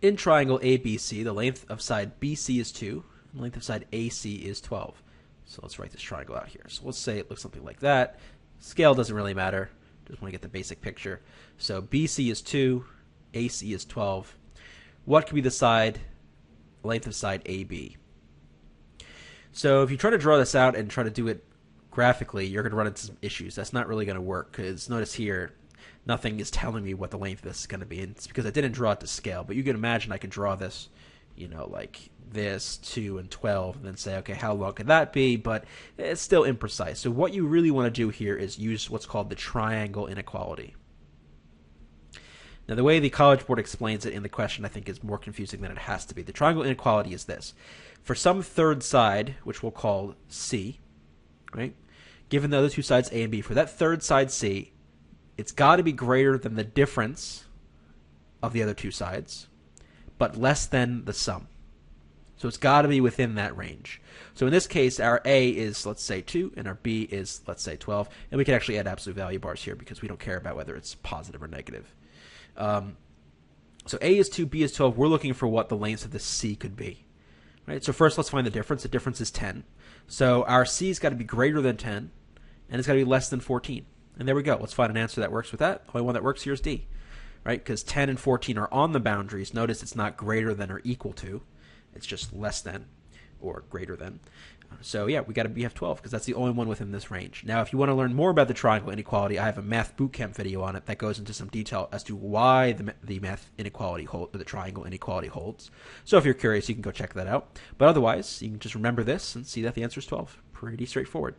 In triangle ABC, the length of side BC is 2, and the length of side AC is 12. So let's write this triangle out here. So let's say it looks something like that. Scale doesn't really matter. Just want to get the basic picture. So BC is 2, AC is 12. What could be the length of side AB? So if you try to draw this out and try to do it graphically, you're going to run into some issues. That's not really going to work because notice here, nothing is telling me what the length of this is going to be. And it's because I didn't draw it to scale. But you can imagine I could draw this, like this, 2 and 12, and then say, okay, how long could that be? But it's still imprecise. So what you really want to do here is use what's called the triangle inequality. Now, the way the College Board explains it in the question, I think, is more confusing than it has to be. The triangle inequality is this. For some third side, which we'll call C, right? Given the other two sides, A and B, for that third side, C, it's got to be greater than the difference of the other two sides, but less than the sum. So it's got to be within that range. So in this case, our A is, let's say, 2, and our B is, let's say, 12. And we can actually add absolute value bars here because we don't care about whether it's positive or negative. So A is 2, B is 12. We're looking for what the length of this C could be. Right? So first, let's find the difference. The difference is 10. So our C's got to be greater than 10, and it's got to be less than 14. And there we go. Let's find an answer that works with that. The only one that works here is D, right? Because 10 and 14 are on the boundaries. Notice it's not greater than or equal to. It's just less than or greater than. So yeah, we have 12 because that's the only one within this range. Now, if you want to learn more about the triangle inequality, I have a math bootcamp video on it that goes into some detail as to why the math inequality the triangle inequality holds. So if you're curious, you can go check that out. But otherwise, you can just remember this and see that the answer is 12. Pretty straightforward.